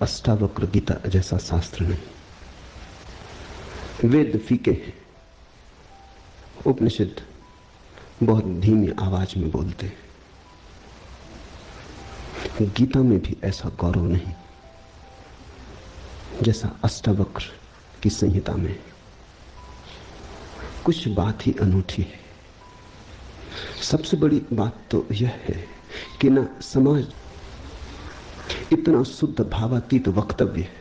अष्टावक्र गीता जैसा शास्त्र नहीं। वेद फीके हैं, उपनिषद बहुत धीमी आवाज में बोलते हैं। गीता में भी ऐसा गौरव नहीं जैसा अष्टावक्र की संहिता में। कुछ बात ही अनूठी है। सबसे बड़ी बात तो यह है कि न समाज इतना शुद्ध भावातीत वक्तव्य है,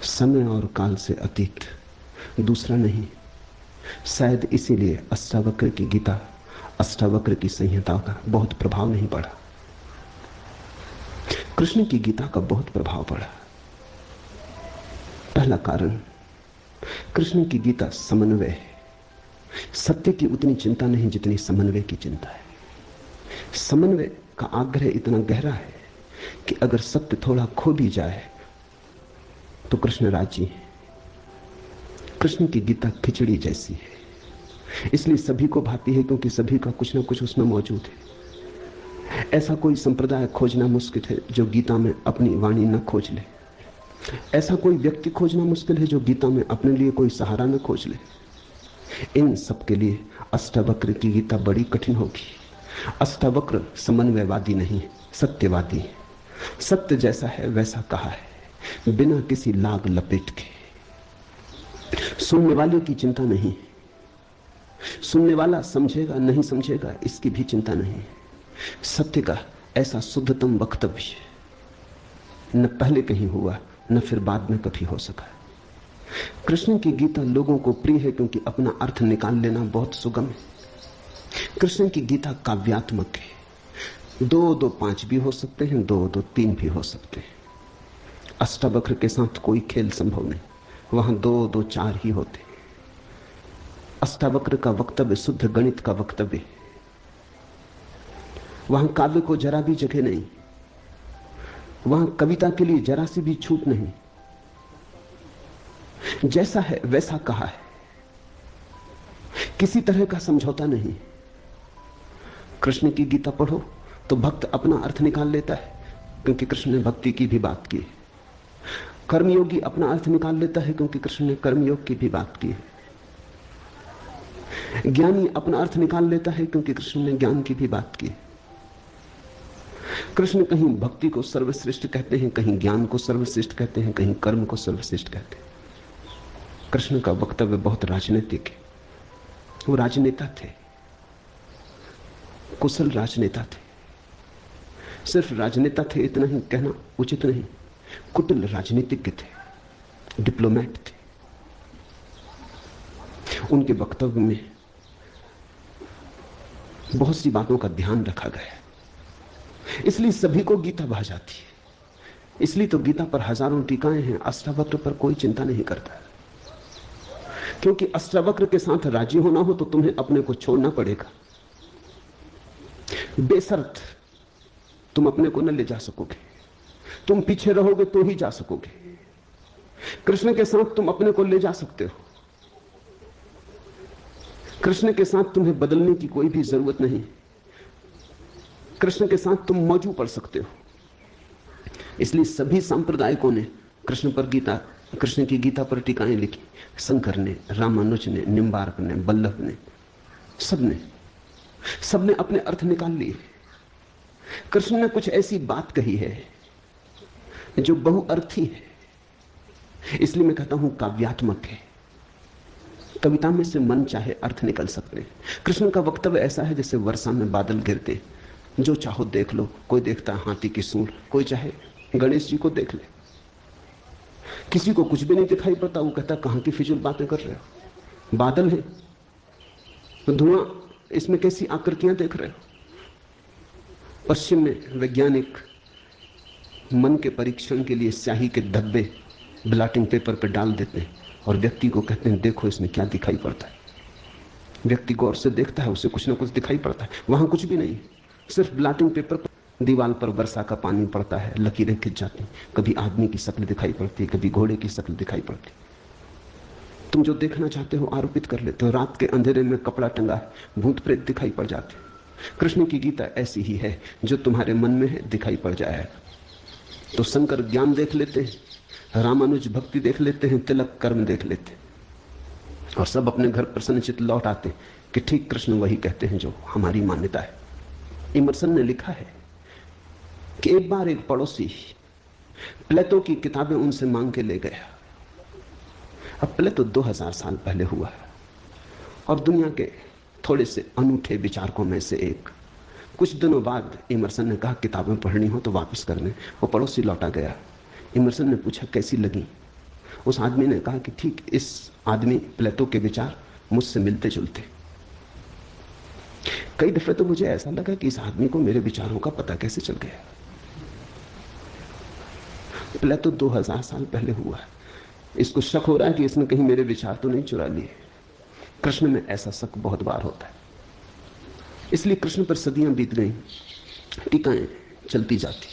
समय और काल से अतीत दूसरा नहीं। शायद इसीलिए अष्टावक्र की गीता, अष्टावक्र की संहिता का बहुत प्रभाव नहीं पड़ा। कृष्ण की गीता का बहुत प्रभाव पड़ा। पहला कारण, कृष्ण की गीता समन्वय है। सत्य की उतनी चिंता नहीं जितनी समन्वय की चिंता है। समन्वय का आग्रह इतना गहरा है कि अगर सत्य थोड़ा खो भी जाए तो कृष्ण राजी है। कृष्ण की गीता खिचड़ी जैसी है, इसलिए सभी को भाती है, क्योंकि सभी का कुछ ना कुछ उसमें मौजूद है। ऐसा कोई संप्रदाय खोजना मुश्किल है जो गीता में अपनी वाणी न खोज ले। ऐसा कोई व्यक्ति खोजना मुश्किल है जो गीता में अपने लिए कोई सहारा न खोज ले। इन सब के लिए अष्टावक्र की गीता बड़ी कठिन होगी। अष्टावक्र समन्वयवादी नहीं, सत्यवादी है। सत्य जैसा है वैसा कहा है, बिना किसी लाग लपेट के। सुनने वाले की चिंता नहीं, सुनने वाला समझेगा नहीं समझेगा इसकी भी चिंता नहीं। सत्य का ऐसा शुद्धतम वक्तव्य न पहले कहीं हुआ न फिर बाद में कभी हो सका। कृष्ण की गीता लोगों को प्रिय है क्योंकि अपना अर्थ निकाल लेना बहुत सुगम है। कृष्ण की गीता काव्यात्मक है। 2 2 5 भी हो सकते हैं, 2 2 3 भी हो सकते हैं। अष्टावक्र के साथ कोई खेल संभव नहीं, वहां 2 2 4 ही होते। अष्टावक्र का वक्तव्य शुद्ध गणित का वक्तव्य, वहां काव्य को जरा भी जगह नहीं, वहां कविता के लिए जरा सी भी छूट नहीं। जैसा है वैसा कहा है, किसी तरह का समझौता नहीं। कृष्ण की गीता पढ़ो तो भक्त अपना अर्थ निकाल लेता है, क्योंकि कृष्ण ने भक्ति की भी बात की है। कर्मयोगी अपना अर्थ निकाल लेता है, क्योंकि कृष्ण ने कर्मयोग की भी बात की है। ज्ञानी अपना अर्थ निकाल लेता है, क्योंकि कृष्ण ने ज्ञान की भी बात की है। कृष्ण कहीं भक्ति को सर्वश्रेष्ठ कहते हैं, कहीं ज्ञान को सर्वश्रेष्ठ कहते हैं, कहीं कर्म को सर्वश्रेष्ठ कहते हैं। कृष्ण का वक्तव्य बहुत राजनीतिक है। वो राजनेता थे, कुशल राजनेता थे। सिर्फ राजनेता थे इतना ही कहना उचित नहीं, कुटिल राजनीतिज्ञ थे, डिप्लोमेट थे। उनके वक्तव्य में बहुत सी बातों का ध्यान रखा गया, इसलिए सभी को गीता भा जाती है। इसलिए तो गीता पर हजारों टीकाएं हैं, अष्टावक्र पर कोई चिंता नहीं करता। क्योंकि अष्टावक्र के साथ राजी होना हो तो तुम्हें अपने को छोड़ना पड़ेगा। बेशर्त तुम अपने को न ले जा सकोगे, तुम पीछे रहोगे तो ही जा सकोगे। कृष्ण के साथ तुम अपने को ले जा सकते हो। कृष्ण के साथ तुम्हें बदलने की कोई भी जरूरत नहीं। कृष्ण के साथ तुम मौजू पड़ सकते हो। इसलिए सभी सांप्रदायिकों ने कृष्ण की गीता पर टीकाएं लिखी। शंकर ने, रामानुज ने, निम्बार्क ने, बल्लभ ने, सबने अपने अर्थ निकाल लिए। कृष्ण ने कुछ ऐसी बात कही है जो बहुअर्थी है, इसलिए मैं कहता हूं काव्यात्मक है। कविता में से मन चाहे अर्थ निकल सकते हैं। कृष्ण का वक्तव्य ऐसा है जैसे वर्षा में बादल गिरते, जो चाहो देख लो। कोई देखता है हाथी की सूंड, कोई चाहे गणेश जी को देख ले। किसी को कुछ भी नहीं दिखाई पड़ता, वो कहता कहां की फिजूल बातें कर रहे हो, बादल है, धुआं, इसमें कैसी आकृतियां देख रहे हो। पश्चिम में वैज्ञानिक मन के परीक्षण के लिए स्याही के धब्बे ब्लॉटिंग पेपर पर डाल देते हैं और व्यक्ति को कहते हैं देखो इसमें क्या दिखाई पड़ता है। व्यक्ति गौर से देखता है, उसे कुछ ना कुछ दिखाई पड़ता है। वहां कुछ भी नहीं, सिर्फ ब्लॉटिंग पेपर पर दीवार पर वर्षा का पानी पड़ता है, लकीरें खिंच जाती, कभी आदमी की शक्ल दिखाई पड़ती है, कभी घोड़े की शक्ल दिखाई पड़ती। तुम जो देखना चाहते हो आरोपित कर लेते हो। रात के अंधेरे में कपड़ा टंगा है, भूत प्रेत दिखाई पड़ जाते। कृष्ण की गीता ऐसी ही है, जो तुम्हारे मन में है दिखाई पड़ जाएगा। तो शंकर ज्ञान देख लेते हैं, रामानुज भक्ति देख लेते हैं, तिलक कर्म देख लेते हैं, और सब अपने घर प्रसन्नचित्त लौट आते कि ठीक कृष्ण वही कहते हैं जो हमारी मान्यता है। इमर्सन ने लिखा है कि एक बार एक पड़ोसी प्लेटो की किताबें उनसे मांग के ले गया। अब प्लेटो 2000 साल पहले हुआ है और दुनिया के थोड़े से अनूठे विचारकों में से एक। कुछ दिनों बाद इमर्सन ने कहा किताबें पढ़नी हो तो वापस करने। वो पड़ोसी लौटा गया। इमर्सन ने पूछा कैसी लगी? उस आदमी ने कहा कि ठीक, इस आदमी प्लेटो के विचार मुझसे मिलते जुलते। कई दफे तो मुझे ऐसा लगा कि इस आदमी को मेरे विचारों का पता कैसे चल गया। प्लेटो 2000 साल पहले हुआ है। इसको शक हो रहा है कि इसने कहीं मेरे विचार तो नहीं चुरा लिए। कृष्ण में ऐसा शक बहुत बार होता है। इसलिए कृष्ण पर सदियां बीत गई, टीकाएं चलती जाती,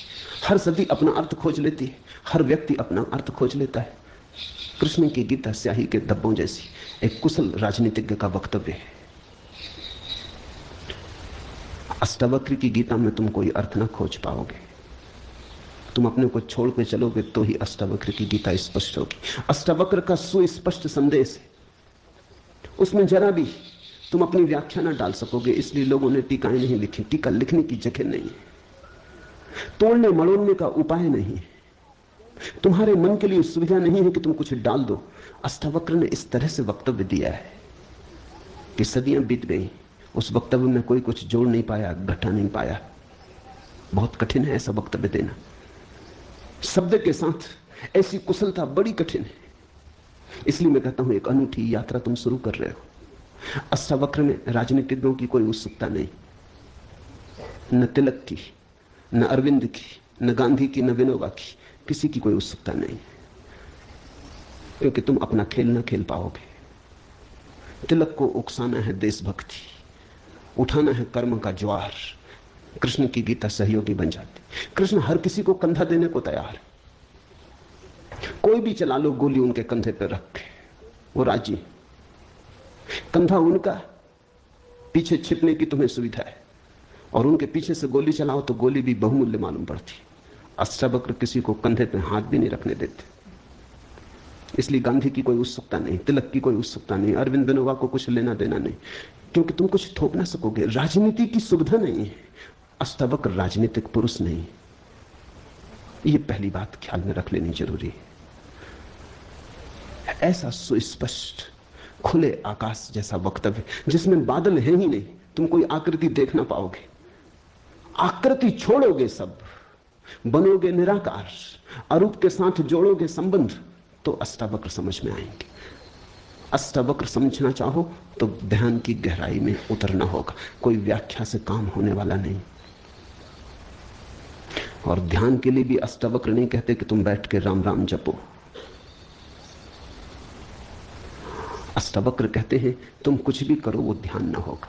हर सदी अपना अर्थ खोज लेती है, हर व्यक्ति अपना अर्थ खोज लेता है। कृष्ण की गीता स्याही के धब्बों जैसी एक कुशल राजनीतिज्ञ का वक्तव्य है। अष्टावक्र की गीता में तुम कोई अर्थ ना खोज पाओगे। तुम अपने को छोड़ के चलोगे तो ही अष्टावक्र की गीता स्पष्ट होगी। अष्टावक्र का सुस्पष्ट संदेश है, उसमें जरा भी तुम अपनी व्याख्या ना डाल सकोगे। इसलिए लोगों ने टीकाएं नहीं लिखी। टीका लिखने की जगह नहीं है, तोड़ने मड़ोड़ने का उपाय नहीं है, तुम्हारे मन के लिए सुविधा नहीं है कि तुम कुछ डाल दो। अष्टावक्र ने इस तरह से वक्तव्य दिया है कि सदियां बीत गई, उस वक्तव्य में कोई कुछ जोड़ नहीं पाया, घटा नहीं पाया। बहुत कठिन है ऐसा वक्तव्य देना। शब्द के साथ ऐसी कुशलता बड़ी कठिन है। इसलिए मैं कहता हूं एक अनूठी यात्रा तुम शुरू कर रहे हो। अष्टावक्र में राजनीतिज्ञों की कोई उत्सुकता नहीं, न तिलक की, न अरविंद की, न गांधी की, न विनोबा की, किसी की कोई उत्सुकता नहीं, क्योंकि तुम अपना खेल न खेल पाओगे। तिलक को उकसाना है देशभक्ति, उठाना है कर्म का ज्वार। कृष्ण की गीता सहयोगी बन जाती। कृष्ण हर किसी को कंधा देने को तैयार है। कोई भी चला लो गोली उनके कंधे पर रख के, वो राजी। कंधा उनका, पीछे छिपने की तुम्हें सुविधा है, और उनके पीछे से गोली चलाओ तो गोली भी बहुमूल्य मालूम पड़ती। अष्टावक्र किसी को कंधे पे हाथ भी नहीं रखने देते। इसलिए गांधी की कोई उत्सुकता नहीं, तिलक की कोई उत्सुकता नहीं, अरविंद विनोबा को कुछ लेना देना नहीं, क्योंकि तुम कुछ थोप ना सकोगे। राजनीति की सुविधा नहीं है। अष्टावक्र राजनीतिक पुरुष नहीं। ये पहली बात ख्याल में रख लेनी जरूरी है। ऐसा सुस्पष्ट खुले आकाश जैसा वक्तव्य जिसमें बादल है ही नहीं, तुम कोई आकृति देख ना पाओगे। आकृति छोड़ोगे, सब बनोगे निराकार, अरूप के साथ जोड़ोगे संबंध, तो अष्टावक्र समझ में आएंगे। अष्टावक्र समझना चाहो तो ध्यान की गहराई में उतरना होगा। कोई व्याख्या से काम होने वाला नहीं। और ध्यान के लिए भी अष्टावक्र नहीं कहते कि तुम बैठ के राम राम जपो। अष्टावक्र कहते हैं तुम कुछ भी करो वो ध्यान ना होगा।